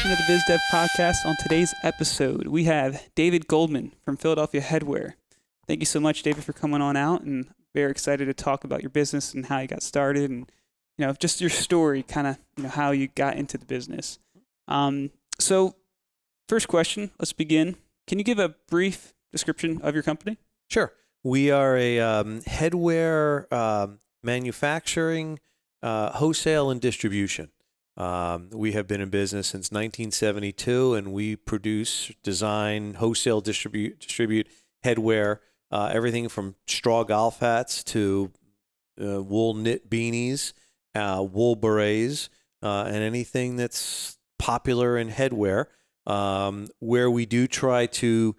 edition of the BizDev podcast. On today's episode, we have David Goldman from Philadelphia Headwear. Thank you so much, David, for coming on out, and very excited to talk about your business and how you got started, and just your story, kind of how you got into the business. So, first question, let's begin. Can you give a brief description of your company? Sure. We are a headwear manufacturing, wholesale, and distribution. We have been in business since 1972, and we produce, design, wholesale, distribute headwear, everything from straw golf hats to wool knit beanies, wool berets, and anything that's popular in headwear. Where we do try to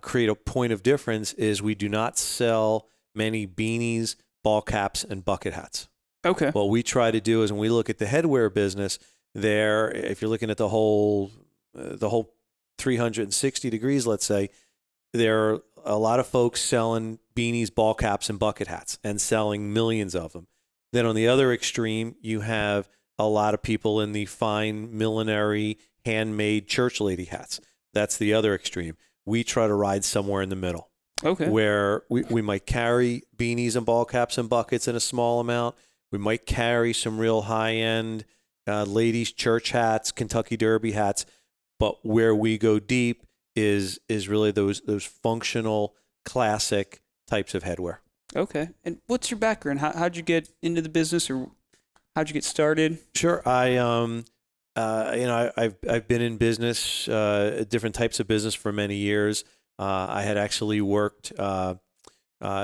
create a point of difference is we do not sell many beanies, ball caps, and bucket hats. Okay. What we try to do is when we look at the headwear business, if you're looking at the whole 360 degrees, let's say, there are a lot of folks selling beanies, ball caps, and bucket hats and selling millions of them. Then on the other extreme, you have a lot of people in the fine millinery, handmade church lady hats. That's the other extreme. We try to ride somewhere in the middle. Okay. Where we might carry beanies and ball caps and buckets in a small amount. We might carry some real high-end ladies' church hats, Kentucky Derby hats, but where we go deep is really those functional, classic types of headwear. Okay. And what's your background? How'd you get into the business, or how'd you get started? Sure. I've been in business, different types of business for many years. I had actually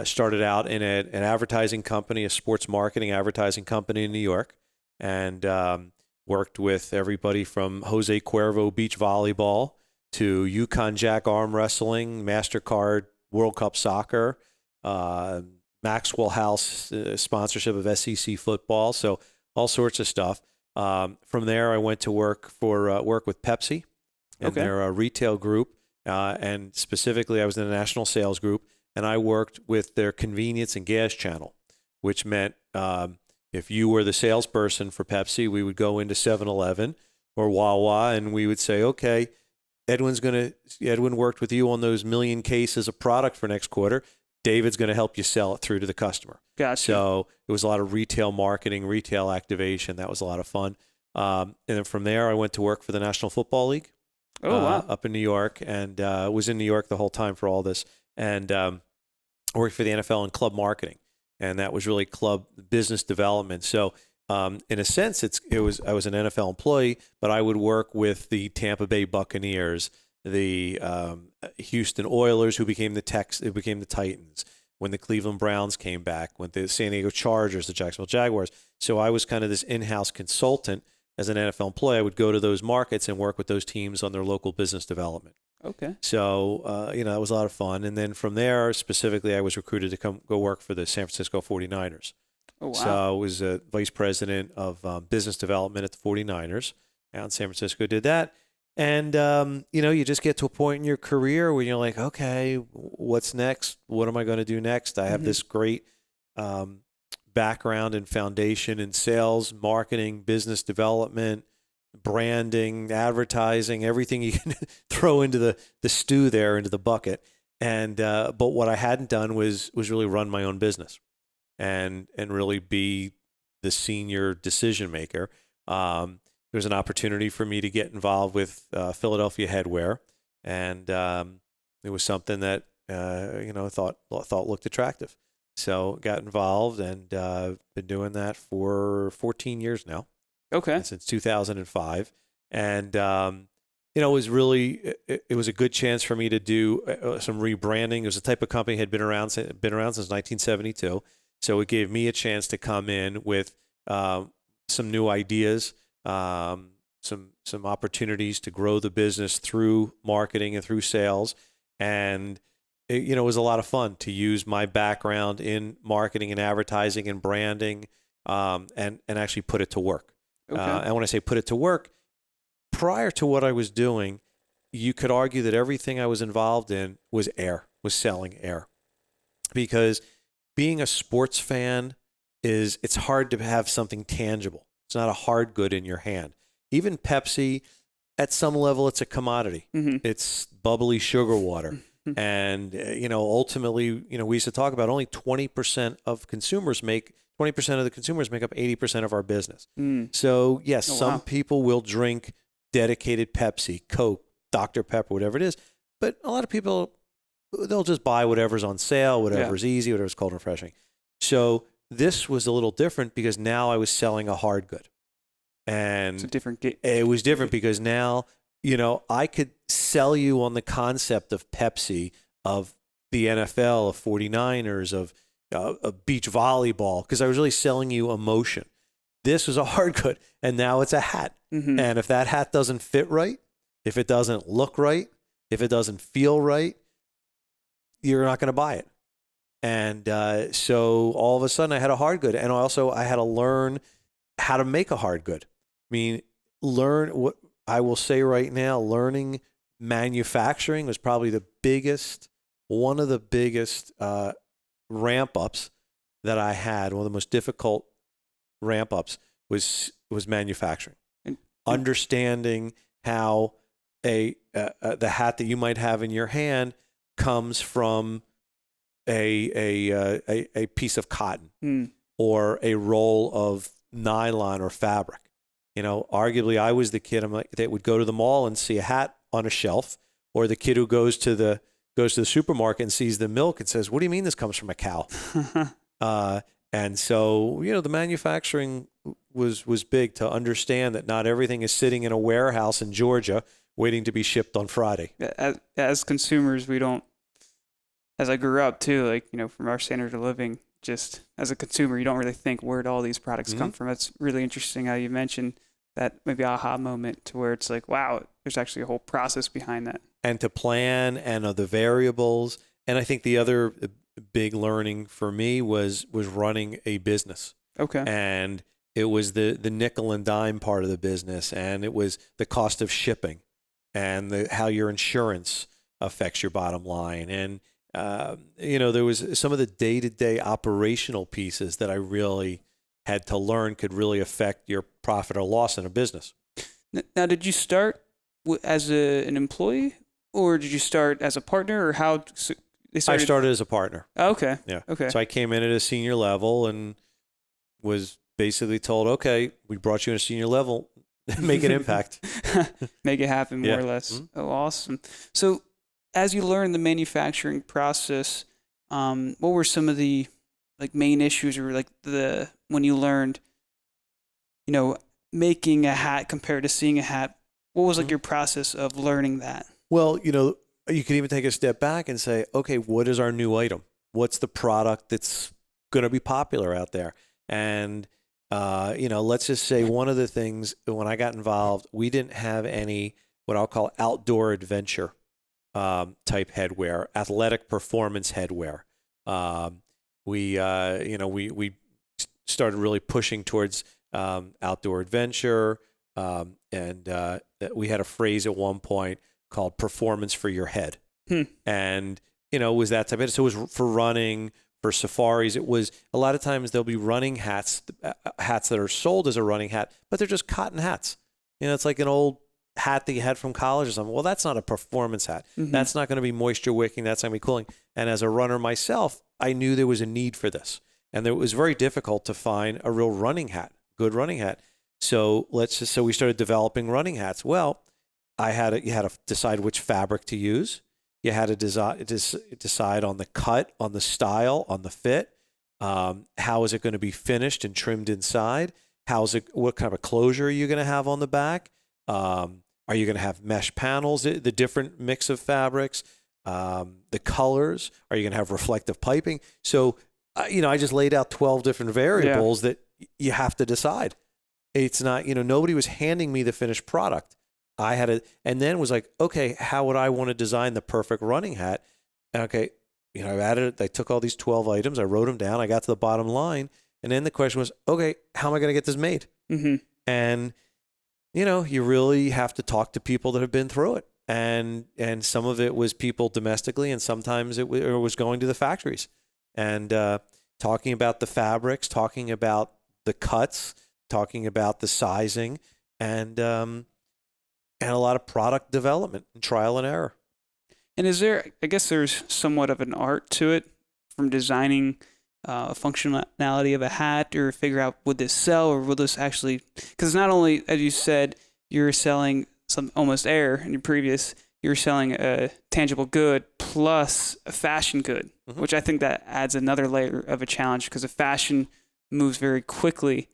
started out in an advertising company, a sports marketing advertising company in New York, and worked with everybody from Jose Cuervo beach volleyball to Yukon Jack arm wrestling, MasterCard World Cup soccer, Maxwell House sponsorship of SEC football, so all sorts of stuff. From there, I went to work with Pepsi and their retail group, and specifically, I was in the national sales group. And I worked with their convenience and gas channel, which meant if you were the salesperson for Pepsi, we would go into 7-Eleven or Wawa, and we would say, okay, Edwin worked with you on those 1 million cases of product for next quarter. David's going to help you sell it through to the customer. Gotcha. So it was a lot of retail marketing, retail activation. That was a lot of fun. And then from there, I went to work for the National Football League. Wow. Up in New York, and was in New York the whole time for all this. And worked for the NFL in club marketing, and that was really club business development. So, in a sense, I was an NFL employee, but I would work with the Tampa Bay Buccaneers, the Houston Oilers, who became the Titans, when the Cleveland Browns came back, when the San Diego Chargers, the Jacksonville Jaguars. So I was kind of this in-house consultant as an NFL employee. I would go to those markets and work with those teams on their local business development. Okay. So, that was a lot of fun. And then from there, specifically, I was recruited to go work for the San Francisco 49ers. Oh, wow. So I was a vice president of business development at the 49ers out in San Francisco, did that. And, you just get to a point in your career where you're like, okay, what's next? What am I going to do next? I have this great background and foundation in sales, marketing, business development, branding, advertising, everything you can throw into the stew there, into the bucket. And but what I hadn't done was really run my own business and really be the senior decision maker. There was an opportunity for me to get involved with Philadelphia Headwear, and it was something that thought looked attractive. So got involved, and been doing that for 14 years now. Okay. Since 2005. And, it was it was a good chance for me to do some rebranding. It was a type of company that had been around since 1972. So it gave me a chance to come in with some new ideas, some opportunities to grow the business through marketing and through sales. And it was a lot of fun to use my background in marketing and advertising and branding, and actually put it to work. Okay. And when I say put it to work, prior to what I was doing, you could argue that everything I was involved in was selling air. Because being a sports fan it's hard to have something tangible. It's not a hard good in your hand. Even Pepsi, at some level, it's a commodity. Mm-hmm. It's bubbly sugar water. And, ultimately, we used to talk about only 20% of consumers 20% of the consumers make up 80% of our business. So, yes, some people will drink dedicated Pepsi, Coke, Dr. Pepper, whatever it is. But a lot of people, they'll just buy whatever's on sale, whatever's easy, whatever's cold and refreshing. So this was a little different because now I was selling a hard good. And it's a different game. It was different because now, I could sell you on the concept of Pepsi, of the NFL, of 49ers, of beach volleyball, because I was really selling you emotion. This was a hard good, and now it's a hat. Mm-hmm. And if that hat doesn't fit right, if it doesn't look right, if it doesn't feel right, you're not going to buy it. And so all of a sudden I had a hard good. And also I had to learn how to make a hard good. I mean, what I will say right now, learning manufacturing was probably one of the biggest ramp ups that I had. One of the most difficult ramp ups was manufacturing. Understanding how the hat that you might have in your hand comes from a piece of cotton or a roll of nylon or fabric. Arguably I was the kid that would go to the mall and see a hat on a shelf, or the kid who goes to the supermarket and sees the milk and says, "What do you mean this comes from a cow?" And so, the manufacturing was big, to understand that not everything is sitting in a warehouse in Georgia waiting to be shipped on Friday. As consumers, we don't, as I grew up too, from our standard of living, just as a consumer, you don't really think where'd all these products come from. It's really interesting how you mentioned that maybe aha moment to where it's like, wow, there's actually a whole process behind that. And to plan and the variables. And I think the other big learning for me was running a business. Okay. And it was the nickel and dime part of the business, and it was the cost of shipping, and how your insurance affects your bottom line. And there was some of the day-to-day operational pieces that I really had to learn could really affect your profit or loss in a business. Now, did you start as an employee, or did you start as a partner, or how? I started as a partner. Oh, okay. Yeah. Okay. So I came in at a senior level and was basically told, "Okay, we brought you in a senior level, make an impact, make it happen, more or less." Mm-hmm. Oh, awesome. So, as you learned the manufacturing process, what were some of the main issues, or when you learned, making a hat compared to seeing a hat? What was your process of learning that? Well, you can even take a step back and say, okay, what is our new item? What's the product that's going to be popular out there? And let's just say one of the things when I got involved, we didn't have any what I'll call outdoor adventure type headwear, athletic performance headwear. We started really pushing towards outdoor adventure, and we had a phrase at one point called "performance for your head," and it was that type of. So it was for running, for safaris. It was a lot of times there'll be running hats that are sold as a running hat, but they're just cotton hats. It's like an old hat that you had from college or something. Well, that's not a performance hat. Mm-hmm. That's not going to be moisture wicking. That's not going to be cooling. And as a runner myself, I knew there was a need for this. And it was very difficult to find a real running hat, good running hat. So we started developing running hats. Well, you had to decide which fabric to use. You had to decide on the cut, on the style, on the fit. How is it going to be finished and trimmed inside? What kind of a closure are you going to have on the back? Are you going to have mesh panels, the different mix of fabrics, the colors? Are you going to have reflective piping? So, I just laid out 12 different variables that you have to decide. It's not, nobody was handing me the finished product. I had to, and then was like, okay, how would I want to design the perfect running hat? And okay, I took all these 12 items, I wrote them down, I got to the bottom line, and then the question was, okay, how am I going to get this made? Mm-hmm. And, you really have to talk to people that have been through it. And some of it was people domestically, and sometimes it was going to the factories and talking about the fabrics, talking about the cuts, talking about the sizing. And and a lot of product development and trial and error. And I guess there's somewhat of an art to it, from designing a functionality of a hat, or figure out, would this sell, or will this actually, because not only, as you said, you're selling some almost air in your previous, you're selling a tangible good plus a fashion good, which I think that adds another layer of a challenge, because a fashion moves very quickly.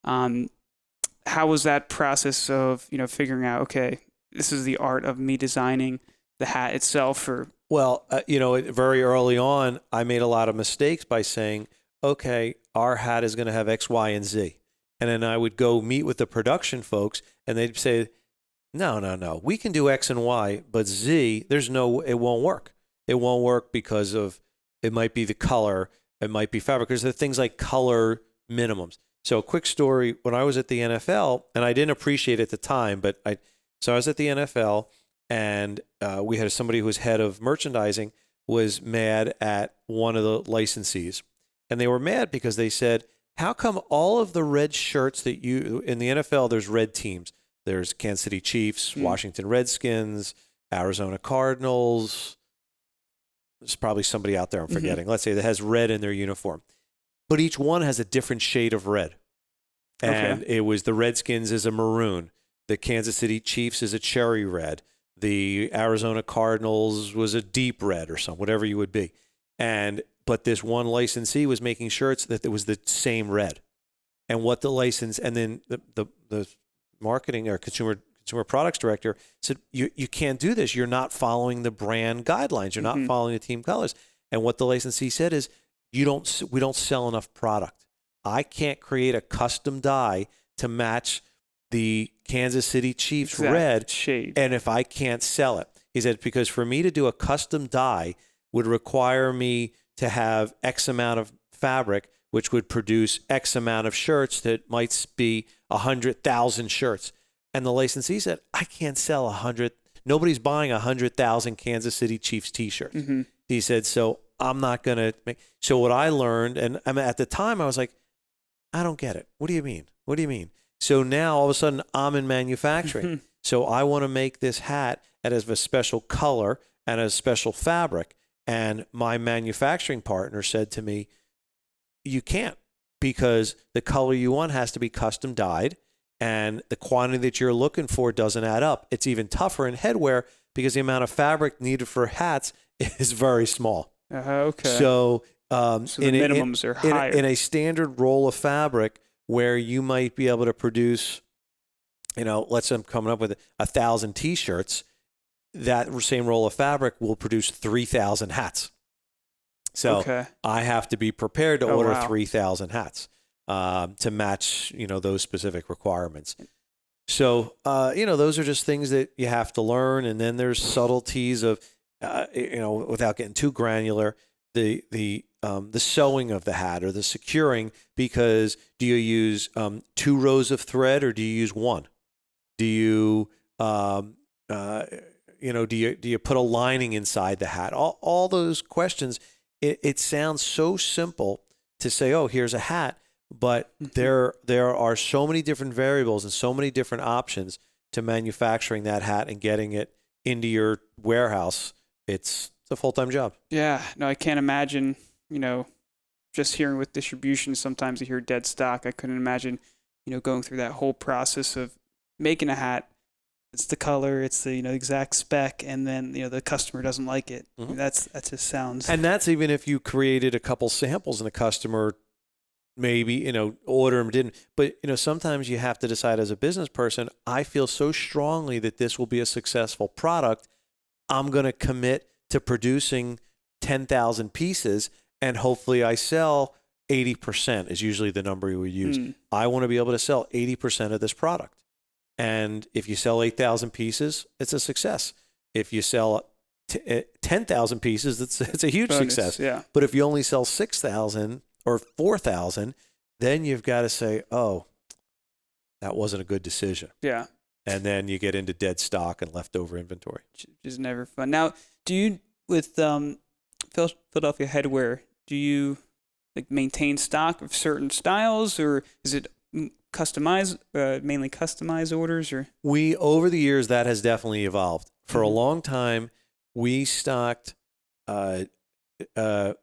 How was that process of, figuring out, okay, this is the art of me designing the hat itself? Or Well, very early on, I made a lot of mistakes by saying, okay, our hat is going to have X, Y, and Z. And then I would go meet with the production folks, and they'd say, no, we can do X and Y, but Z, it won't work. It won't work because it might be the color, it might be fabric. There's the things like color minimums. So a quick story, when I was at the NFL, and I didn't appreciate it at the time, so I was at the NFL, and we had somebody who was head of merchandising was mad at one of the licensees. And they were mad because they said, how come all of the red shirts that in the NFL, there's red teams. There's Kansas City Chiefs, Washington Redskins, Arizona Cardinals. There's probably somebody out there I'm forgetting. Let's say that has red in their uniform. But each one has a different shade of red. And it was the Redskins is a maroon. The Kansas City Chiefs is a cherry red. The Arizona Cardinals was a deep red or something, whatever you would be. But this one licensee was making shirts that it was the same red. And what the license, and then the marketing or consumer products director said, you can't do this. You're not following the brand guidelines. You're not following the team colors. And what the licensee said is, we don't sell enough product. I can't create a custom dye to match the Kansas City Chiefs red shade. And if I can't sell it, he said, because for me to do a custom dye would require me to have X amount of fabric, which would produce X amount of shirts that might be 100,000 shirts. And the licensee said, I can't sell 100. Nobody's buying 100,000 Kansas City Chiefs t-shirts. He said, so I'm not going to make. So what I learned, and at the time I was like, I don't get it. What do you mean? What do you mean? So now all of a sudden I'm in manufacturing. So I want to make this hat that has a special color and a special fabric. And my manufacturing partner said to me, you can't, because the color you want has to be custom dyed, and the quantity that you're looking for doesn't add up. It's even tougher in headwear because the amount of fabric needed for hats is very small. Okay. So, the minimums are higher. In a standard roll of fabric where you might be able to produce, let's say I'm coming up with 1,000 t-shirts, that same roll of fabric will produce 3,000 hats. So I have to be prepared to order 3,000 hats to match, those specific requirements. So, those are just things that you have to learn. And then there's subtleties of, without getting too granular, the sewing of the hat or the securing, because do you use 2 rows of thread or do you use 1? Do you, do you put a lining inside the hat? All those questions. It sounds so simple to say, oh, here's a hat, but there are so many different variables and so many different options to manufacturing that hat and getting it into your warehouse. It's a full-time job. Yeah, no, I can't imagine, just hearing with distribution, sometimes you hear dead stock. I couldn't imagine, going through that whole process of making a hat. It's the color, it's the exact spec, and then the customer doesn't like it. I mean, that just sounds. And that's even if you created a couple samples and the customer maybe order them, didn't. But sometimes you have to decide as a business person. I feel so strongly that this will be a successful product. I'm going to commit to producing 10,000 pieces, and hopefully I sell 80%. Is usually the number you would use. I want to be able to sell 80% of this product. And if you sell 8,000 pieces, it's a success. If you sell 10,000 pieces, it's a huge success. Yeah. But if you only sell 6,000 or 4,000, then you've got to say, oh, that wasn't a good decision. Yeah. And then you get into dead stock and leftover inventory. Which is never fun. Now, do you, with Philadelphia Headwear, do you maintain stock of certain styles, or is it mainly customized orders, or? Over the years, that has definitely evolved. For a Mhm. long time, we stocked a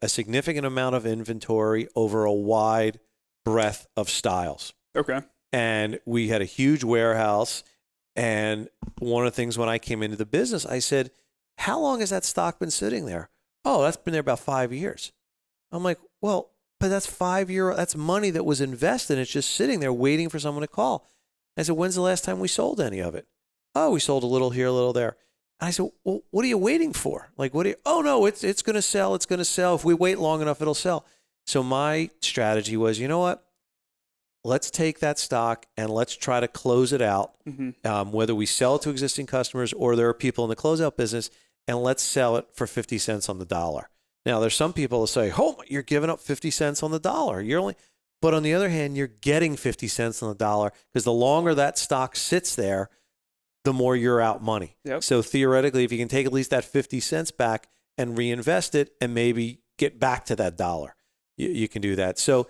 significant amount of inventory over a wide breadth of styles. Okay. And we had a huge warehouse. And one of the things when I came into the business, I said, how long has that stock been sitting there? Oh, that's been there about 5 years. I'm like, well, but that's 5 year, that's money that was invested. It's just sitting there waiting for someone to call. I said, when's the last time we sold any of it? Oh, we sold a little here, a little there. And I said, well, what are you waiting for? Like, oh no, it's going to sell. It's going to sell. If we wait long enough, it'll sell. So my strategy was, you know what? Let's take that stock and let's try to close it out, whether we sell it to existing customers or there are people in the closeout business, and let's sell it for 50 cents on the dollar. Now, there's some people that say, oh, you're giving up 50 cents on the dollar. But on the other hand, you're getting 50 cents on the dollar because the longer that stock sits there, the more you're out money. Yep. So theoretically, if you can take at least that 50 cents back and reinvest it and maybe get back to that dollar, you can do that. So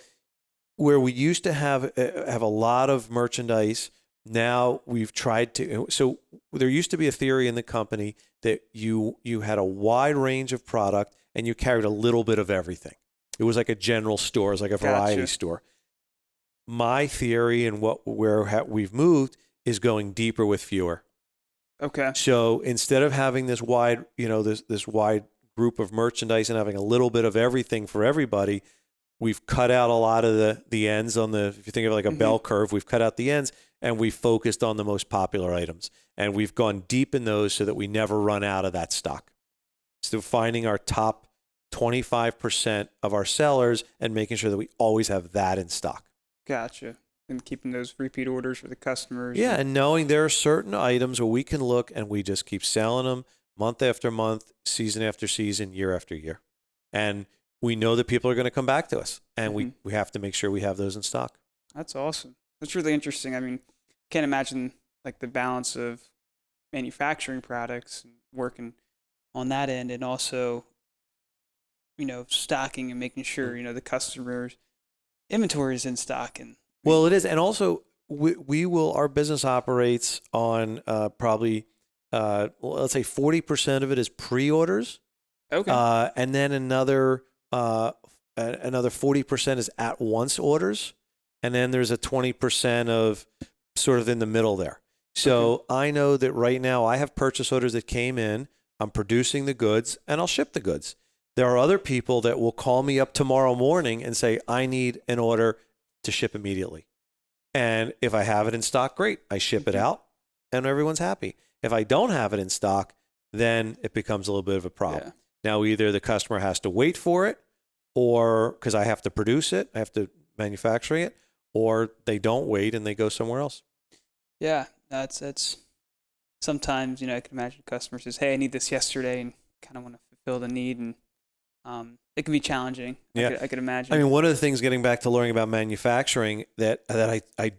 where we used to have a lot of merchandise, now we've tried to. So there used to be a theory in the company that you had a wide range of product and you carried a little bit of everything. It was like a general store, it was like a variety store. My theory and where we've moved is going deeper with fewer. Okay. So instead of having this wide, this wide group of merchandise and having a little bit of everything for everybody, we've cut out a lot of the ends on if you think of it like a bell curve, we've cut out the ends and we've focused on the most popular items. And we've gone deep in those so that we never run out of that stock. So finding our top 25% of our sellers and making sure that we always have that in stock. Gotcha. And keeping those repeat orders for the customers. Yeah, and knowing there are certain items where we can look and we just keep selling them month after month, season after season, year after year. And we know that people are going to come back to us, and we have to make sure we have those in stock. That's awesome. That's really interesting. I mean, can't imagine like the balance of manufacturing products and working on that end, and also, stocking and making sure, the customer's inventory is in stock. And well, it is. And also our business operates on probably, let's say 40% of it is pre-orders. Okay. And then another 40% is at once orders. And then there's a 20% of sort of in the middle there. So I know that right now I have purchase orders that came in. I'm producing the goods and I'll ship the goods. There are other people that will call me up tomorrow morning and say, I need an order to ship immediately. And if I have it in stock, great. I ship it out and everyone's happy. If I don't have it in stock, then it becomes a little bit of a problem. Yeah. Now, either the customer has to wait for it, or because I have to produce it, I have to manufacture it, or they don't wait and they go somewhere else. Yeah, that's sometimes, I can imagine a customer says, hey, I need this yesterday, and kind of want to fulfill the need, and it can be challenging. Yeah. I could imagine. I mean, one of the things getting back to learning about manufacturing that I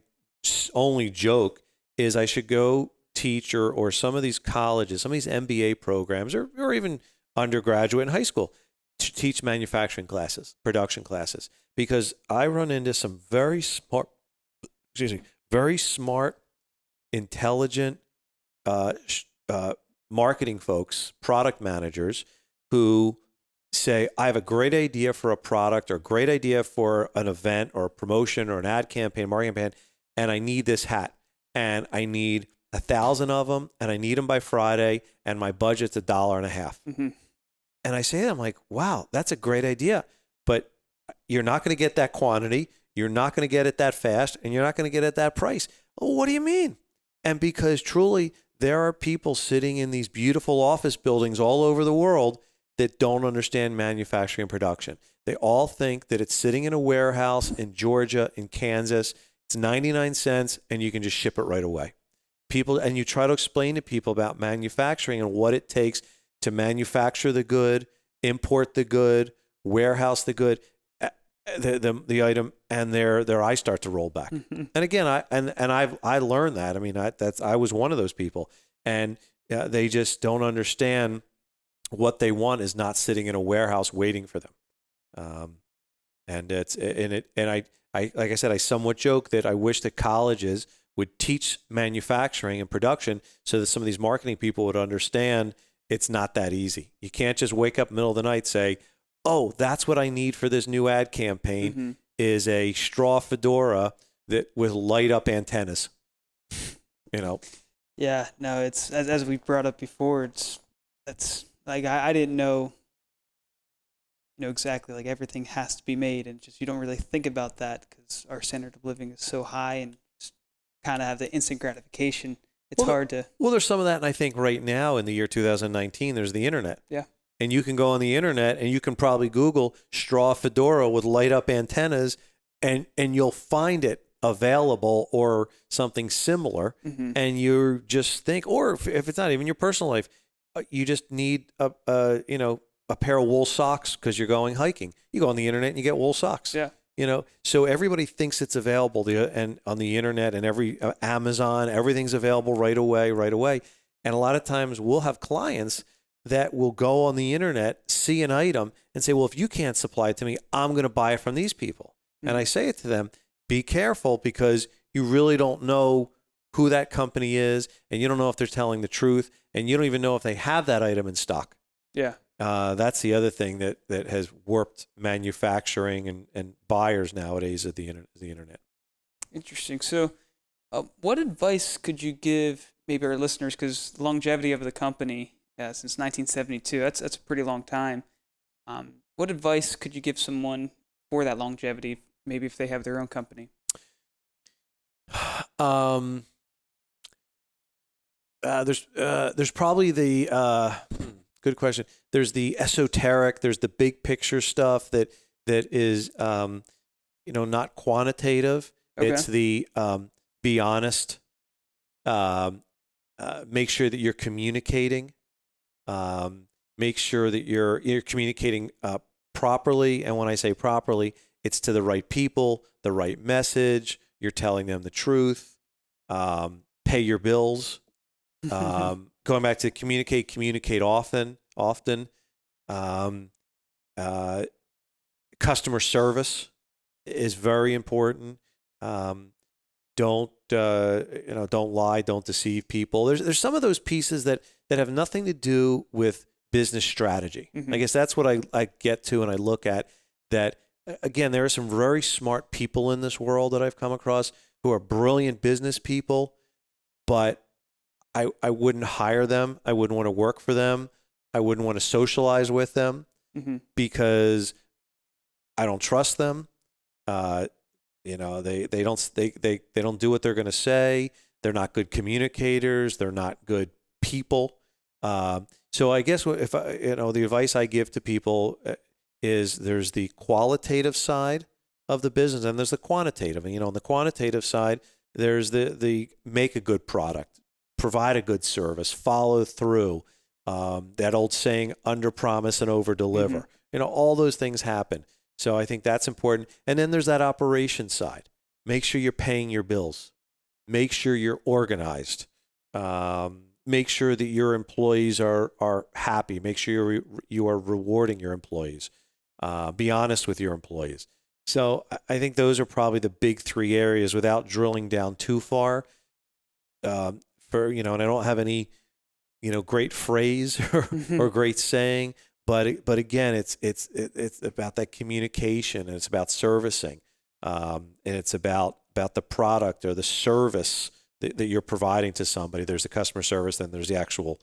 only joke is I should go teach or some of these colleges, some of these MBA programs, or even undergraduate in high school to teach manufacturing classes, production classes, because I run into some very smart, intelligent marketing folks, product managers who say, I have a great idea for a product or a great idea for an event or a promotion or an ad campaign, marketing campaign, and I need this hat and I need 1,000 of them and I need them by Friday and my budget's $1.50. Mm-hmm. And I say to them, like, wow, that's a great idea, but you're not going to get that quantity. You're not going to get it that fast, and you're not going to get it at that price. Oh, what do you mean? And because truly, there are people sitting in these beautiful office buildings all over the world that don't understand manufacturing and production. They all think that it's sitting in a warehouse in Georgia, in Kansas. It's 99 cents, and you can just ship it right away. And you try to explain to people about manufacturing and what it takes to manufacture the good, import the good, warehouse the good, the item, and their eyes start to roll back. Mm-hmm. And again, I learned that. I mean, I was one of those people, and they just don't understand what they want is not sitting in a warehouse waiting for them. And I like I said, I somewhat joke that I wish that colleges would teach manufacturing and production so that some of these marketing people would understand it's not that easy. You can't just wake up middle of the night, say, oh, that's what I need for this new ad campaign Mm-hmm. is a straw fedora that with light up antennas. You know, Yeah, no, it's as we brought up before. That's like I didn't know, exactly like everything has to be made, and just you don't really think about that because our standard of living is so high, and just kind of have the instant gratification. It's well, hard to. well, there's some of that, and I think right now in the year 2019, there's the internet. Yeah. And you can go on the internet and you can probably Google straw fedora with light up antennas, and you'll find it available or something similar. Mm-hmm. And you just think, or if it's not even your personal life, you just need a pair of wool socks because you're going hiking. You go on the internet and you get wool socks. Yeah. So everybody thinks it's available and on the internet and every Amazon, everything's available right away. And a lot of times we'll have clients that will go on the internet, see an item, and say, well, if you can't supply it to me, I'm going to buy it from these people. Mm-hmm. And I say it to them, be careful because you really don't know who that company is, and you don't know if they're telling the truth, and you don't even know if they have that item in stock. Yeah. That's the other thing that has warped manufacturing and buyers nowadays at the internet. Interesting. So, what advice could you give maybe our listeners? Because the longevity of the company since 1972, that's a pretty long time. What advice could you give someone for that longevity, maybe if they have their own company? There's probably the good question. There's the esoteric. There's the big picture stuff that is not quantitative. Okay. It's the be honest. Make sure that you're communicating. Make sure that you're communicating properly. And when I say properly, it's to the right people, the right message. You're telling them the truth. Pay your bills. Going back to communicate often. Customer service is very important. Don't lie, don't deceive people. There's some of those pieces that have nothing to do with business strategy. Mm-hmm. I guess that's what I get to and I look at that. Again, there are some very smart people in this world that I've come across who are brilliant business people, but I wouldn't hire them. I wouldn't want to work for them. I wouldn't want to socialize with them mm-hmm. because I don't trust them. They don't do what they're going to say. They're not good communicators. They're not good people. So I guess the advice I give to people is there's the qualitative side of the business and there's the quantitative. And on the quantitative side, there's the make a good product, provide a good service, follow through. That old saying, under promise and over deliver. Mm-hmm. All those things happen. So I think that's important. And then there's that operation side. Make sure you're paying your bills. Make sure you're organized. Make sure that your employees are happy. Make sure you are rewarding your employees. Be honest with your employees. So I think those are probably the big three areas without drilling down too far. And I don't have any, great phrase or great saying. But again, it's about that communication and it's about servicing, and it's about the product or the service that you're providing to somebody. There's the customer service, then there's the actual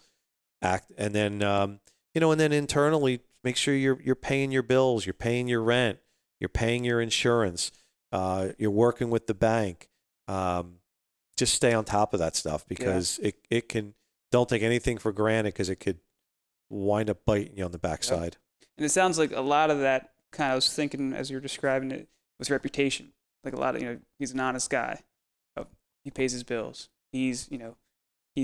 act, and then and then internally, make sure you're paying your bills, you're paying your rent, you're paying your insurance, you're working with the bank. Just stay on top of that stuff because it can. Don't take anything for granted because it could wind up biting you on the backside. Yep. And it sounds like a lot of that I was thinking as you were describing it was reputation. Like a lot of, he's an honest guy. He pays his bills. He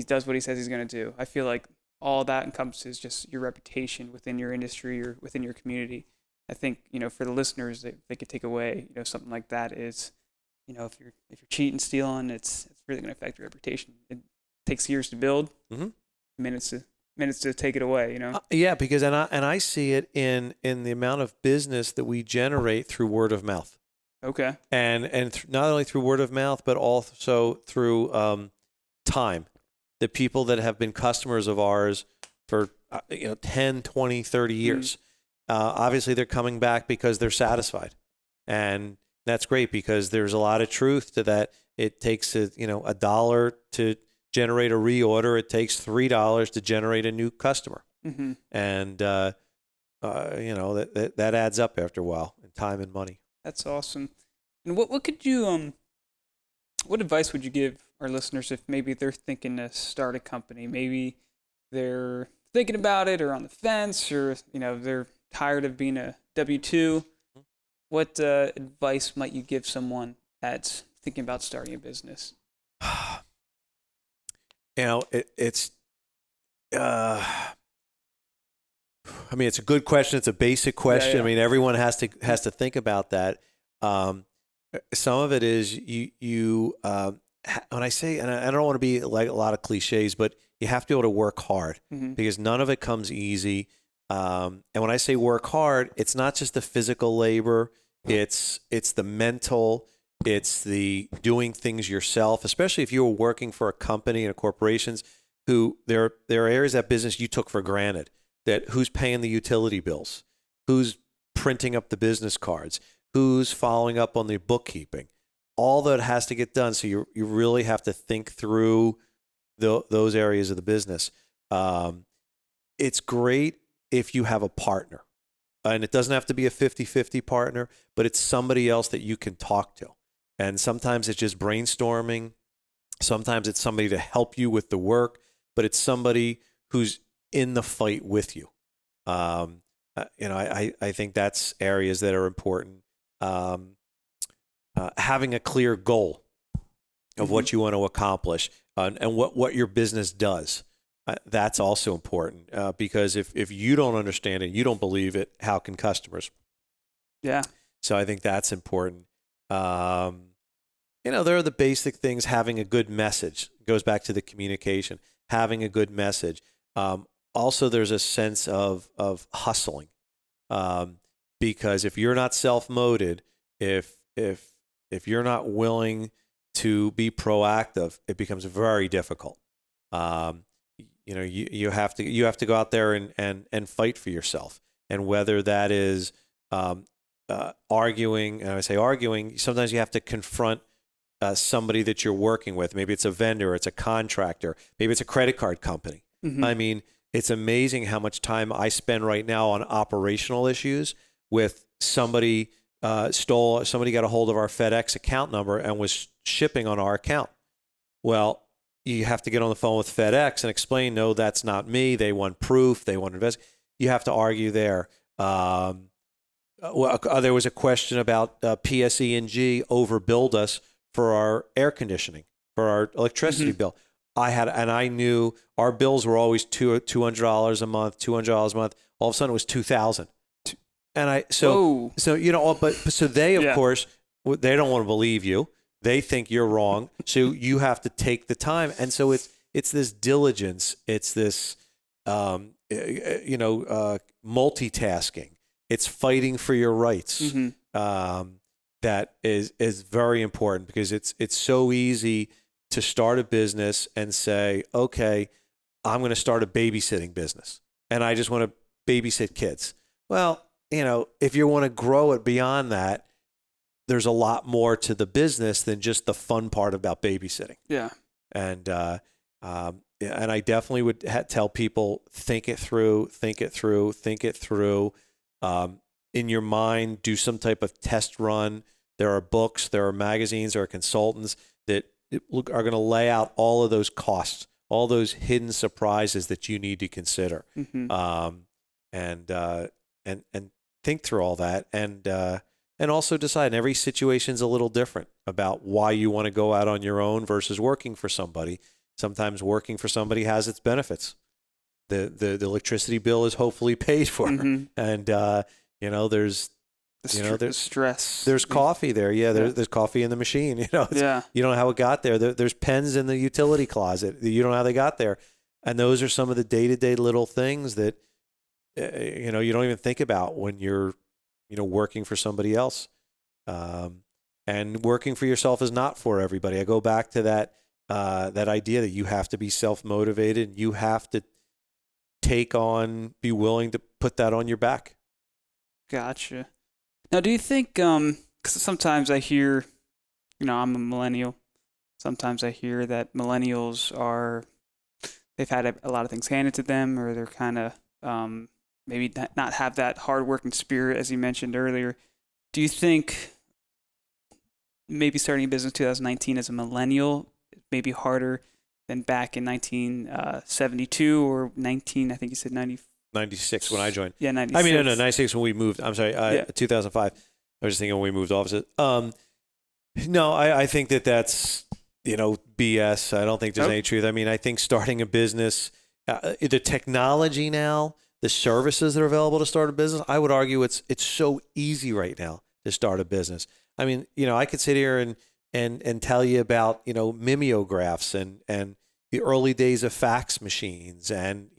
does what he says he's going to do. I feel like all that encompasses just your reputation within your industry or within your community. I think, for the listeners, they could take away, something like that is, if you're cheating, stealing, it's really going to affect your reputation. It takes years to build, mm-hmm. minutes to minutes to take it away, you know? Yeah, because I see it in the amount of business that we generate through word of mouth. Okay. And not only through word of mouth, but also through time. The people that have been customers of ours for 10, 20, 30 years, obviously they're coming back because they're satisfied. And that's great because there's a lot of truth to that. It takes $1 to generate a reorder. It takes $3 to generate a new customer. Mm-hmm. And that adds up after a while in time and money. That's awesome. And what could you what advice would you give our listeners if maybe they're thinking to start a company? Maybe they're thinking about it or on the fence, or they're tired of being a W-2. What advice might you give someone that's thinking about starting a business? It's it's a good question. It's a basic question. Yeah. I mean, everyone has to think about that. Some of it is you when I say, and I don't want to be like a lot of cliches, but you have to be able to work hard because none of it comes easy. And when I say work hard, it's not just the physical labor. It's the mental. It's the doing things yourself, especially if you're working for a company and corporations who there are areas of that business you took for granted. That who's paying the utility bills, who's printing up the business cards, who's following up on the bookkeeping. All that has to get done. So you really have to think through those areas of the business. It's great if you have a partner. And it doesn't have to be a 50-50 partner, but it's somebody else that you can talk to. And sometimes it's just brainstorming. Sometimes it's somebody to help you with the work, but it's somebody who's in the fight with you. I think that's areas that are important. Having a clear goal of what you want to accomplish and what your business does. That's also important because if you don't understand it, you don't believe it, how can customers? Yeah. So I think that's important. There are the basic things. Having a good message goes back to the communication. Having a good message. Also, there's a sense of hustling because if you're not self-motivated, if you're not willing to be proactive, it becomes very difficult. You have to go out there and fight for yourself. And whether that is arguing, and I say arguing, sometimes you have to confront somebody that you're working with. Maybe it's a vendor, it's a contractor, maybe it's a credit card company. Mm-hmm. I mean, it's amazing how much time I spend right now on operational issues with somebody somebody got a hold of our FedEx account number and was shipping on our account. Well, you have to get on the phone with FedEx and explain, no, that's not me. They want proof. They want to invest. You have to argue there. There was a question about PSE&G overbilled us for our air conditioning, for our electricity bill. I knew our bills were always $200 a month, $200 a month. All of a sudden it was $2,000. And so they, of course, they don't want to believe you. They think you're wrong. So you have to take the time. And so it's this diligence. It's this, multitasking. It's fighting for your rights. That is very important because it's so easy to start a business and say, okay, I'm going to start a babysitting business and I just want to babysit kids. Well, if you want to grow it beyond that, there's a lot more to the business than just the fun part about babysitting. Yeah. And I definitely would tell people, think it through. In your mind, do some type of test run. There are books, there are magazines, there are consultants that are going to lay out all of those costs, all those hidden surprises that you need to consider. And think through all that, and also decide. And every situation's a little different about why you want to go out on your own versus working for somebody. Sometimes working for somebody has its benefits. The electricity bill is hopefully paid for, and there's there's stress. There's coffee there. Yeah, there's coffee in the machine. You don't know how it got there. There's pens in the utility closet. You don't know how they got there. And those are some of the day-to-day little things that, you don't even think about when you're, working for somebody else. And working for yourself is not for everybody. I go back to that idea that you have to be self-motivated. You have to be willing to put that on your back. Gotcha. Now, do you think, because sometimes I hear, I'm a millennial. Sometimes I hear that millennials they've had a lot of things handed to them, or they're kind of maybe not have that hard-working spirit, as you mentioned earlier. Do you think maybe starting a business in 2019 as a millennial may be harder than back in 1972 or I think you said 96 when I joined. Yeah, 96. I mean, no, 96 when we moved. I'm sorry, 2005. I was just thinking when we moved offices. No, I think that's, BS. I don't think there's any truth. I mean, I think starting a business, the technology now, the services that are available to start a business, I would argue it's so easy right now to start a business. I mean, I could sit here and tell you about, mimeographs and the early days of fax machines and,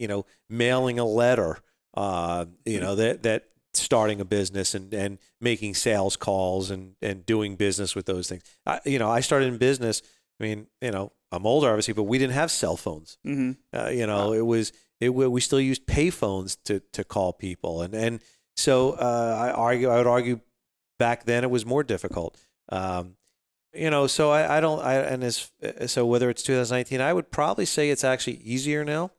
mailing a letter, that starting a business and making sales calls and doing business with those things. I started in business. I mean, I'm older obviously, but we didn't have cell phones. Mm-hmm. We still used pay phones to call people. And so I would argue back then it was more difficult. So so whether it's 2019, I would probably say it's actually easier now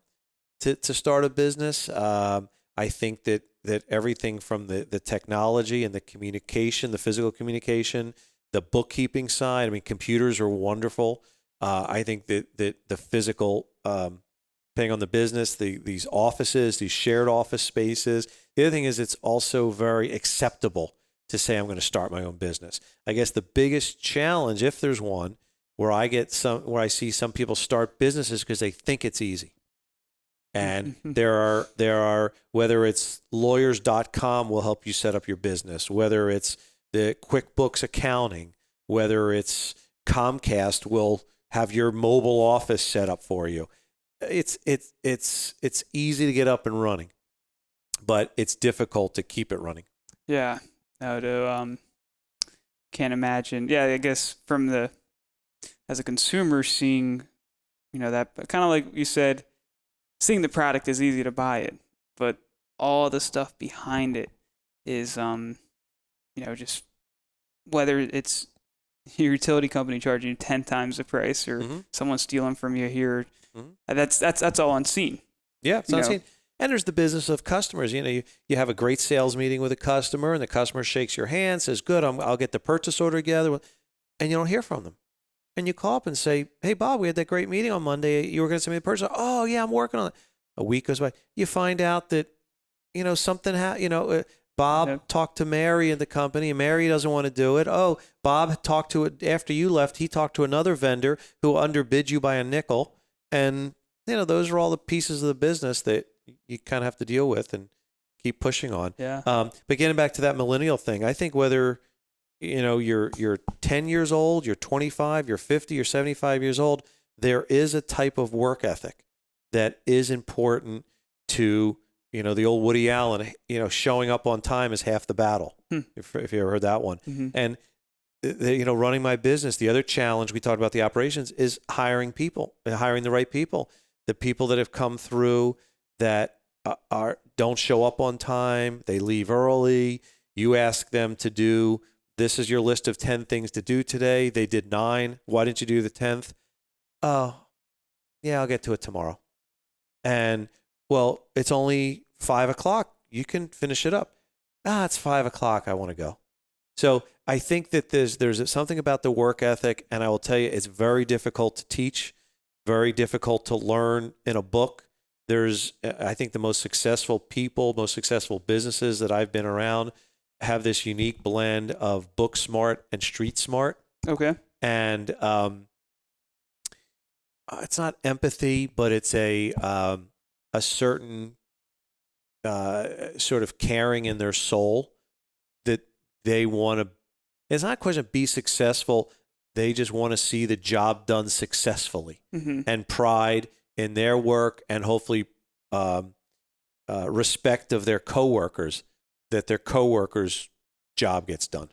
to start a business. I think that everything from the technology and the communication, the physical communication, the bookkeeping side, I mean, computers are wonderful. I think that the physical, depending on the business, these offices, these shared office spaces. The other thing is it's also very acceptable to say I'm going to start my own business. I guess the biggest challenge, if there's one, where I see some people start businesses because they think it's easy. And there are whether it's lawyers.com will help you set up your business, whether it's the QuickBooks accounting, whether it's Comcast will have your mobile office set up for you. It's easy to get up and running, but it's difficult to keep it running. Yeah. No, can't imagine. Yeah, I guess as a consumer seeing, that kind of like you said, seeing the product is easy to buy it, but all the stuff behind it is, just whether it's your utility company charging you 10 times the price or someone stealing from you here, that's all unseen. Yeah, it's unseen. And there's the business of customers. You have a great sales meeting with a customer, and the customer shakes your hand, says, "Good, I'll get the purchase order together," and you don't hear from them. And you call up and say, "Hey, Bob, we had that great meeting on Monday. You were going to send me the purchase order." "Oh, yeah, I'm working on it." A week goes by. You find out that, something happened. Bob talked to Mary in the company, and Mary doesn't want to do it. Oh, Bob talked to it after you left. He talked to another vendor who underbid you by a nickel. And, those are all the pieces of the business that you kind of have to deal with and keep pushing on. Yeah. But getting back to that millennial thing, I think whether, you're 10 years old, you're 25, you're 50, you're 75 years old, there is a type of work ethic that is important to, the old Woody Allen, showing up on time is half the battle. If you ever heard that one. Mm-hmm. And, running my business, the other challenge we talked about the operations is hiring people, hiring the right people, the people that have come through that don't show up on time. They leave early. You ask them to do, this is your list of 10 things to do today. They did 9. Why didn't you do the 10th? Oh, yeah, I'll get to it tomorrow. And, well, it's only 5 o'clock. You can finish it up. It's 5 o'clock. I want to go. So I think that there's something about the work ethic, and I will tell you, it's very difficult to teach, very difficult to learn in a book. I think the most successful people, most successful businesses that I've been around have this unique blend of book smart and street smart. Okay. And it's not empathy, but it's a certain sort of caring in their soul that they want to. It's not a question of be successful. They just want to see the job done successfully, and pride in their work and hopefully respect of their coworkers, that their coworkers' job gets done.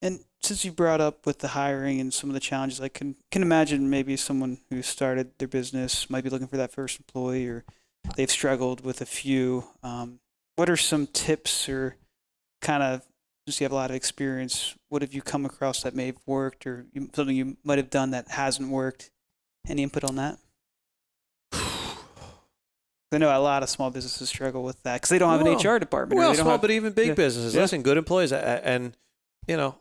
And since you brought up with the hiring and some of the challenges, I can imagine maybe someone who started their business might be looking for that first employee, or they've struggled with a few. What are some tips, or kind of, since you have a lot of experience, what have you come across that may have worked, or something you might have done that hasn't worked? Any input on that? I know a lot of small businesses struggle with that because they don't have an HR department. Well, they don't small, have, but even big businesses. Yeah. Listen, good employees. And,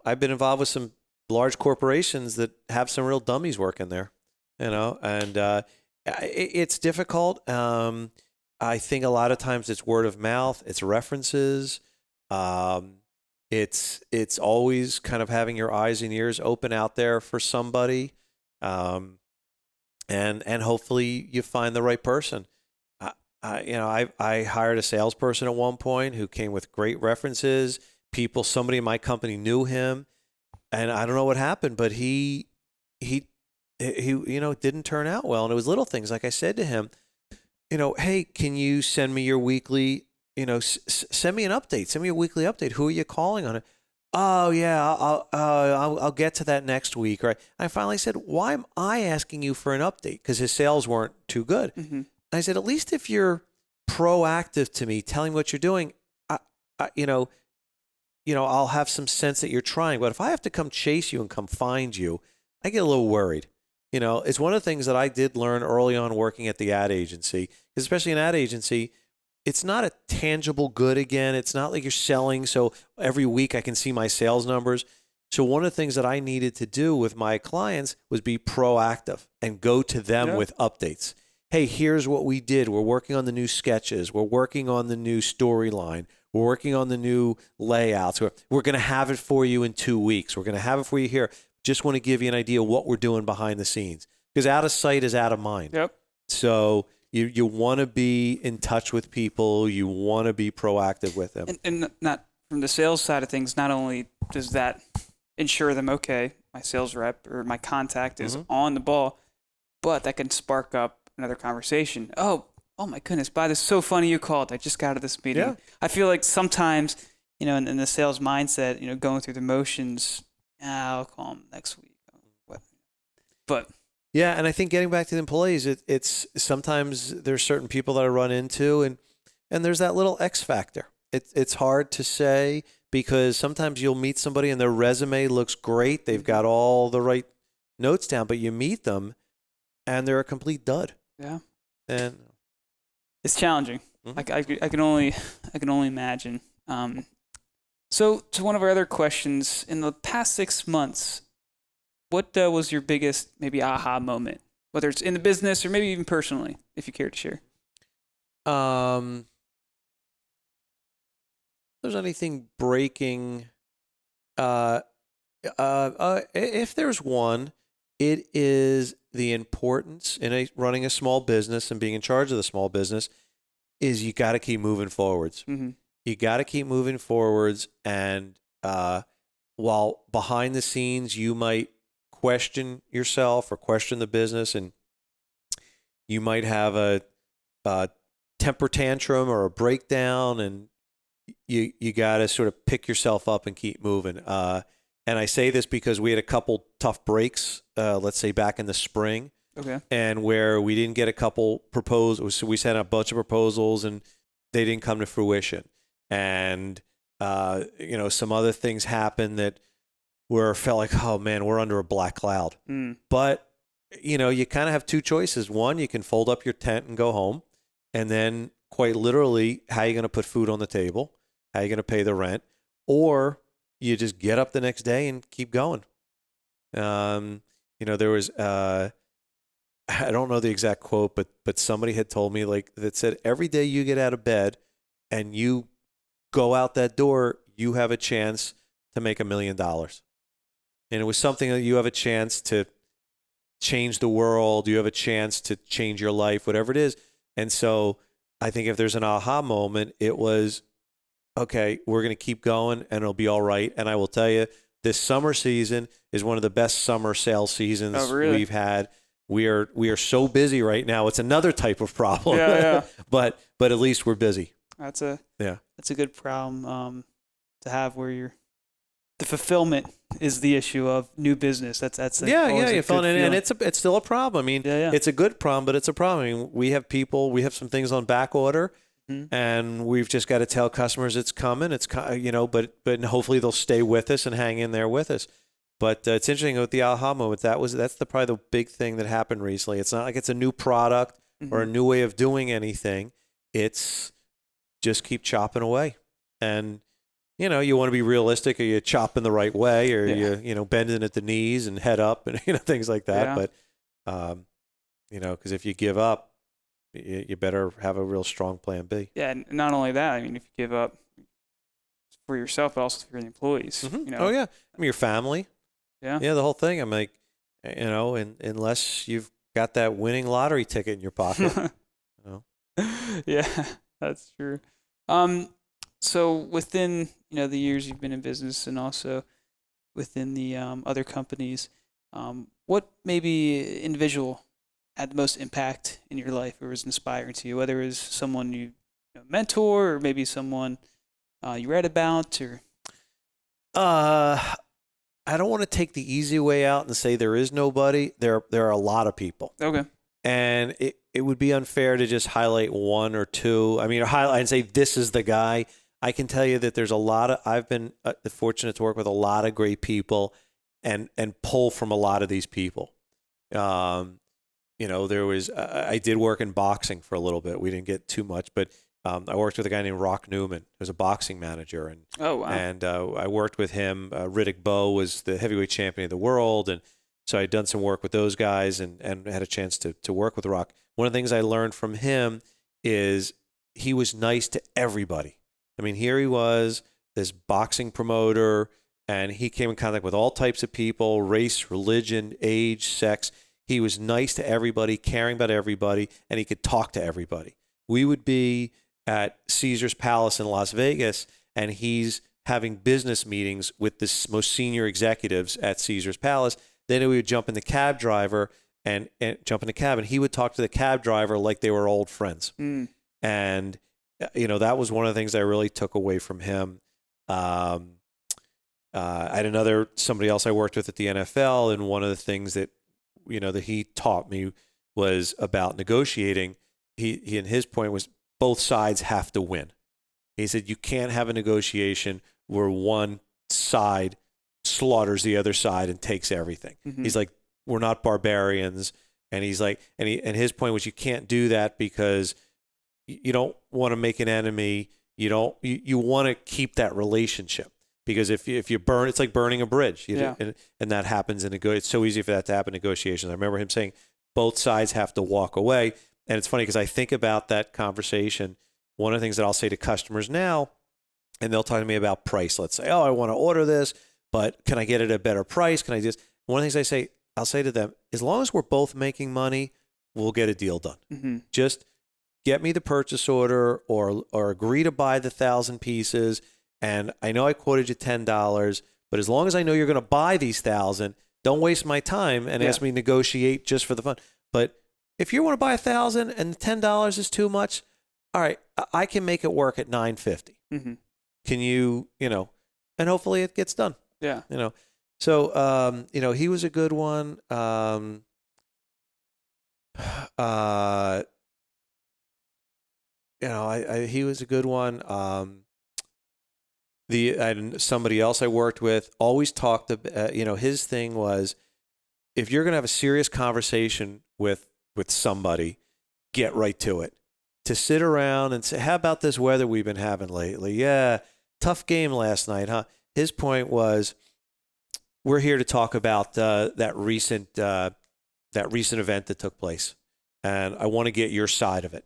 I've been involved with some large corporations that have some real dummies working there, and it's difficult. I think a lot of times it's word of mouth, it's references. It's always kind of having your eyes and ears open out there for somebody. And hopefully you find the right person. I hired a salesperson at one point who came with great references. Somebody in my company knew him, and I don't know what happened, but he didn't turn out well. And it was little things. Like I said to him, hey, can you send me your weekly, send me an update, send me a weekly update. Who are you calling on it? Oh yeah, I'll get to that next week. Right. I finally said, why am I asking you for an update? Because his sales weren't too good. Mm-hmm. I said, at least if you're proactive to me, telling what you're doing, I'll have some sense that you're trying. But if I have to come chase you and come find you, I get a little worried. It's one of the things that I did learn early on working at the ad agency, because especially an ad agency, it's not a tangible good again. It's not like you're selling. So every week I can see my sales numbers. So one of the things that I needed to do with my clients was be proactive and go to them with updates. Hey, here's what we did. We're working on the new sketches. We're working on the new storyline. We're working on the new layouts. We're going to have it for you in 2 weeks. We're going to have it for you here. Just want to give you an idea of what we're doing behind the scenes, because out of sight is out of mind. Yep. So you want to be in touch with people. You want to be proactive with them. And not from the sales side of things, not only does that ensure them, okay, my sales rep or my contact is on the ball, but that can spark up another conversation. Oh my goodness, this is so funny you called. I just got out of this meeting. Yeah. I feel like sometimes, in the sales mindset, going through the motions, I'll call them next week. But yeah, and I think getting back to the employees, it's sometimes there's certain people that I run into, and there's that little X factor. It's hard to say, because sometimes you'll meet somebody and their resume looks great. They've got all the right notes down, but you meet them and they're a complete dud. Yeah. And it's challenging. I can only imagine. So to one of our other questions, in the past 6 months, what was your biggest maybe aha moment, whether it's in the business or maybe even personally, if you care to share? If there's anything breaking, if there's one, it is the importance in running a small business and being in charge of the small business is you got to keep moving forwards. Mm-hmm. You got to keep moving forwards. And while behind the scenes, you might question yourself or question the business, and you might have a temper tantrum or a breakdown, and you got to sort of pick yourself up and keep moving. And I say this because we had a couple tough breaks, let's say back in the spring. Okay. And where we didn't get a couple proposals. So we sent out a bunch of proposals and they didn't come to fruition. And, some other things happened that felt like, oh man, we're under a black cloud. But, you kind of have two choices. One, you can fold up your tent and go home. And then quite literally, how are you going to put food on the table? How are you going to pay the rent? Or you just get up the next day and keep going. There was, I don't know the exact quote, but somebody had told me that said, every day you get out of bed and you go out that door, you have a chance to make $1 million. And it was something that you have a chance to change the world. You have a chance to change your life, whatever it is. And so I think if there's an aha moment, it was, okay, we're going to keep going and it'll be all right. And I will tell you, this summer season is one of the best summer sales seasons we've had. we are so busy right now. It's another type of problem. Yeah. but at least we're busy. That's a good problem to have, where the fulfillment is the issue of new business. That's You feel it, and it's still a problem. I mean, it's a good problem, but it's a problem. I mean, we have some things on back order, and we've just got to tell customers it's coming. It's but hopefully they'll stay with us and hang in there with us. But it's interesting with the aha moment. That's probably the big thing that happened recently. It's not like it's a new product or a new way of doing anything. It's just keep chopping away, and you want to be realistic. Are you chopping the right way, or you bending at the knees and head up, and things like that. But because if you give up, you better have a real strong plan B. Yeah, and not only that. I mean, if you give up for yourself, but also for your employees. Oh yeah, I mean your family. Yeah, the whole thing. I'm like, unless you've got that winning lottery ticket in your pocket. Yeah, that's true. So within the years you've been in business, and also within the other companies, what maybe individual had the most impact in your life, or was inspiring to you? Whether it was someone you mentor, or maybe someone you read about, or I don't want to take the easy way out and say there is nobody. There are a lot of people. Okay. And it would be unfair to just highlight one or two. I mean, highlight and say this is the guy. I can tell you that there's a lot of. I've been fortunate to work with a lot of great people, and pull from a lot of these people. There was. I did work in boxing for a little bit. We didn't get too much, but I worked with a guy named Rock Newman, who was a boxing manager, and I worked with him. Riddick Bowe was the heavyweight champion of the world, and so I'd done some work with those guys, and had a chance to work with Rock. One of the things I learned from him is he was nice to everybody. I mean, here he was, this boxing promoter, and he came in contact with all types of people, race, religion, age, sex. He was nice to everybody, caring about everybody, and he could talk to everybody. We would be at Caesar's Palace in Las Vegas, and he's having business meetings with the most senior executives at Caesar's Palace. Then we would jump in the cab driver and jump in the cab, and he would talk to the cab driver like they were old friends. And that was one of the things I really took away from him. I had somebody else I worked with at the NFL, and one of the things that that he taught me was about negotiating. He and his point was both sides have to win. He said you can't have a negotiation where one side slaughters the other side and takes everything. He's like, we're not barbarians, and he's like, and his point was you can't do that because you don't want to make an enemy. You want to keep that relationship, because if you burn, it's like burning a bridge. And that happens it's so easy for that to happen in negotiations. I remember him saying both sides have to walk away. And it's funny because I think about that conversation. One of the things that I'll say to customers now, and they'll talk to me about price. Let's say, I want to order this, but can I get it at a better price? Can I just, one of the things I'll say to them, as long as we're both making money, we'll get a deal done. Just get me the purchase order, or agree to buy the 1,000 pieces. And I know I quoted you $10, but as long as I know you're going to buy these 1,000, don't waste my time and ask me to negotiate just for the fun. But if you want to buy 1,000 and $10 is too much, all right, I can make it work at $950. Can you, and hopefully it gets done. Yeah. So, he was a good one. He was a good one. Somebody else I worked with always talked about, his thing was, if you're going to have a serious conversation with somebody, get right to it. To sit around and say, how about this weather we've been having lately? Yeah, tough game last night, huh? His point was, we're here to talk about that recent event that took place, and I want to get your side of it.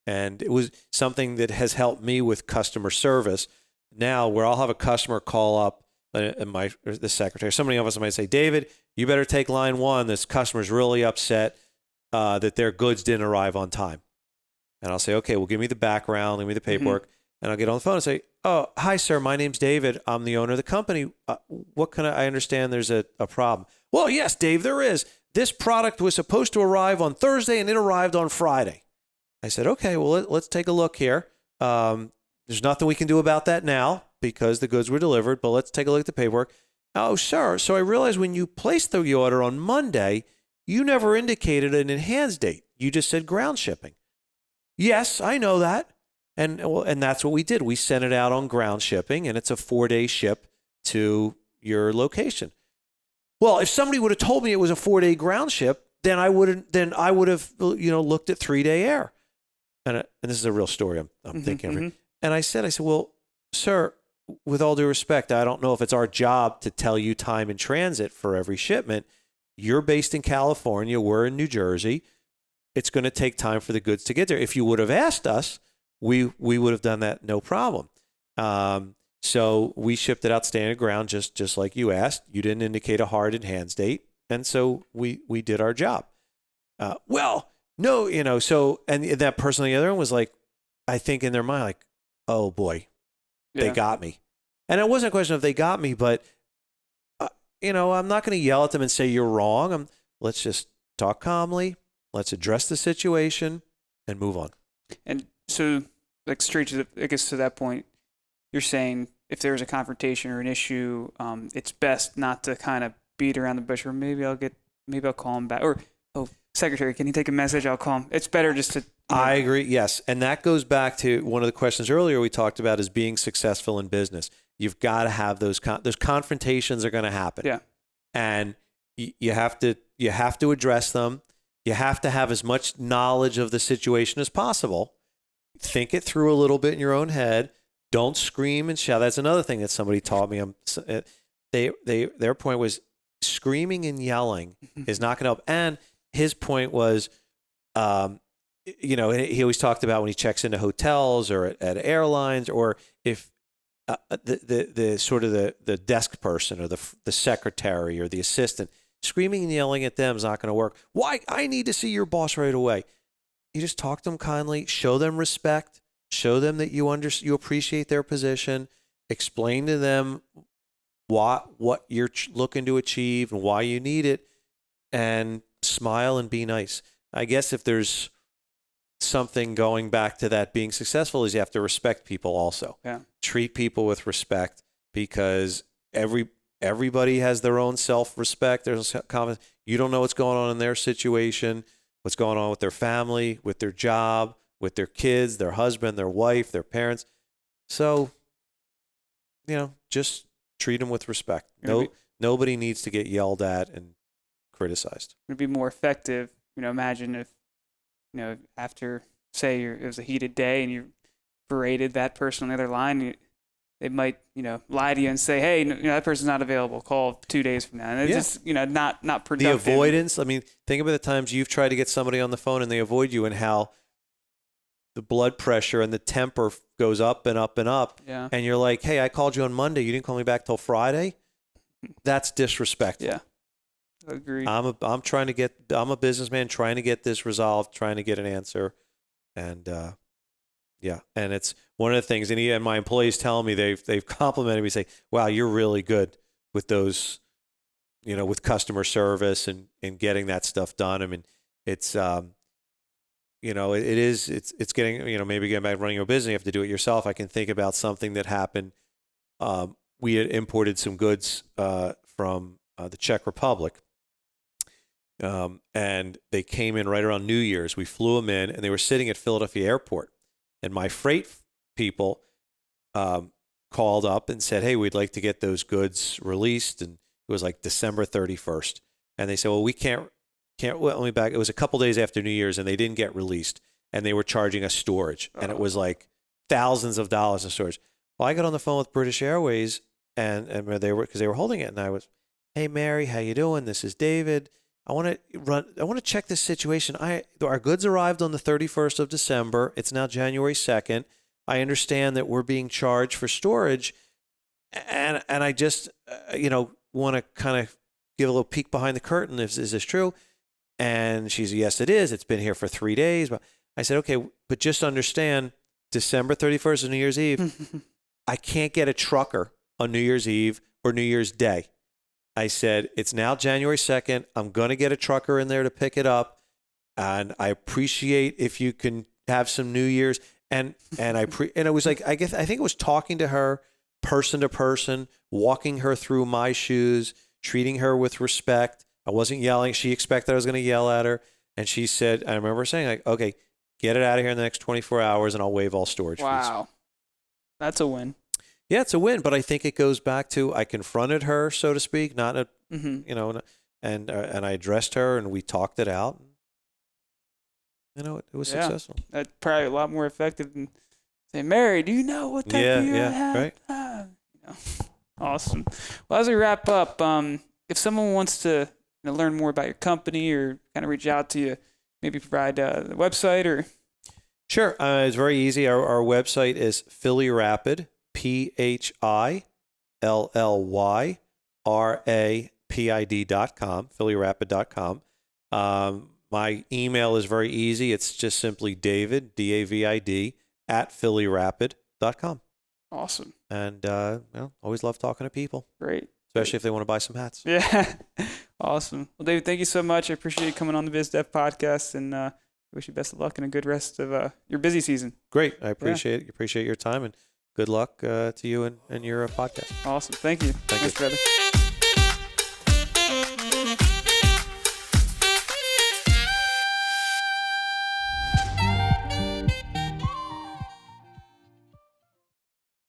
And it was something that has helped me with customer service. Now, where I'll have a customer call up, the secretary, somebody of us might say, David, you better take line one. This customer's really upset that their goods didn't arrive on time. And I'll say, okay, well, give me the background, give me the paperwork. And I'll get on the phone and say, oh, hi, sir, my name's David. I'm the owner of the company. I understand there's a problem. Well, yes, Dave, there is. this product was supposed to arrive on Thursday and it arrived on Friday. I said, okay, well, let's take a look here. There's nothing we can do about that now because the goods were delivered, but let's take a look at the paperwork. Oh, sir. So I realized when you placed the order on Monday, you never indicated an enhanced date. You just said ground shipping. Yes, I know that. And that's what we did. We sent it out on ground shipping, and it's a 4-day ship to your location. Well, if somebody would have told me it was a 4-day ground ship, then I would have looked at 3-day air. And this is a real story I'm thinking of. And I said, well, sir, with all due respect, I don't know if it's our job to tell you time in transit for every shipment. You're based in California. We're in New Jersey. It's going to take time for the goods to get there. If you would have asked us, we would have done that, no problem. So we shipped it out standard ground, just like you asked. You didn't indicate a hard enhanced date, and so we did our job. Well, no, so, and that person on the other end was like, I think in their mind, like, oh boy, they got me. And it wasn't a question of they got me, but I'm not going to yell at them and say you're wrong. Let's just talk calmly. Let's address the situation and move on. And so, like, straight to to that point, you're saying if there's a confrontation or an issue, it's best not to kind of beat around the bush, or maybe I'll call him back, or, oh, secretary, can you take a message? I'll call him. It's better just to. I agree. Yes. And that goes back to one of the questions earlier we talked about, is being successful in business. You've got to have those confrontations are going to happen. Yeah. And you have to address them. You have to have as much knowledge of the situation as possible. Think it through a little bit in your own head. Don't scream and shout. That's another thing that somebody taught me. Their point was screaming and yelling is not going to help. And his point was, he always talked about when he checks into hotels or at airlines, or if the sort of the desk person or the secretary or the assistant, screaming and yelling at them is not going to work. Why? I need to see your boss right away. You just talk to them kindly, show them respect, show them that you appreciate their position, explain to them what you're looking to achieve and why you need it, and smile and be nice. I guess if there's something going back to that being successful, is you have to respect people also. Yeah. Treat people with respect, because everybody has their own self-respect. There's confidence. You don't know what's going on in their situation, what's going on with their family, with their job, with their kids, their husband, their wife, their parents. So, just treat them with respect. Nobody needs to get yelled at and criticized. It would be more effective. Imagine if, after, say, it was a heated day and you berated that person on the other line, they might, lie to you and say, hey, that person's not available. Call 2 days from now. And it's just, not productive. The avoidance. I mean, think about the times you've tried to get somebody on the phone and they avoid you, and how the blood pressure and the temper goes up and up and up. Yeah. And you're like, hey, I called you on Monday. You didn't call me back till Friday. That's disrespectful. Yeah. Agreed. I'm a businessman trying to get this resolved, trying to get an answer. And, and it's one of the things, and my employees tell me they've complimented me, say, wow, you're really good with those, with customer service and getting that stuff done. I mean, it's, it's getting, maybe getting back running your business, you have to do it yourself. I can think about something that happened. We had imported some goods from the Czech Republic. And they came in right around New Year's. We flew them in, and they were sitting at Philadelphia Airport. And my freight people called up and said, hey, we'd like to get those goods released. And it was like December 31st. And they said, well, we can't let me back. It was a couple days after New Year's, and they didn't get released. And they were charging us storage. And it was like thousands of dollars in storage. Well, I got on the phone with British Airways, and because they were holding it. And I was, hey, Mary, how you doing? This is David. I want to check this situation. Our goods arrived on the 31st of December. It's now January 2nd. I understand that we're being charged for storage, and I just want to kind of give a little peek behind the curtain. Is this true? And she said, yes, it is. It's been here for 3 days. But I said, okay, but just understand, December 31st is New Year's Eve. I can't get a trucker on New Year's Eve or New Year's Day. I said, it's now January 2nd. I'm going to get a trucker in there to pick it up. And I appreciate if you can have some New Year's. And it was like, I think it was talking to her person to person, walking her through my shoes, treating her with respect. I wasn't yelling. She expected I was going to yell at her. And she said, I remember saying, like, okay, get it out of here in the next 24 hours and I'll waive all storage fees. Wow. That's a win. Yeah, it's a win. But I think it goes back to, I confronted her, so to speak, not a, you know, and I addressed her and we talked it out. You know, it was successful. That's probably a lot more effective than saying, Mary, do you know what type of year I have? Right. You know. Awesome. Well, as we wrap up, if someone wants to learn more about your company or kind of reach out to you, maybe provide the website or. Sure. It's very easy. Our website is Philly Rapid, PhillyRapid.com, phillyrapid.com. My email is very easy. It's just simply David, David, at phillyrapid.com. Awesome. And always love talking to people. Great. Especially if they want to buy some hats. Yeah. Awesome. Well, David, thank you so much. I appreciate you coming on the BizDev podcast, and wish you best of luck and a good rest of your busy season. Great. I appreciate it. Appreciate your time, and good luck to you and your podcast. Awesome. Thank you. Thanks, brother.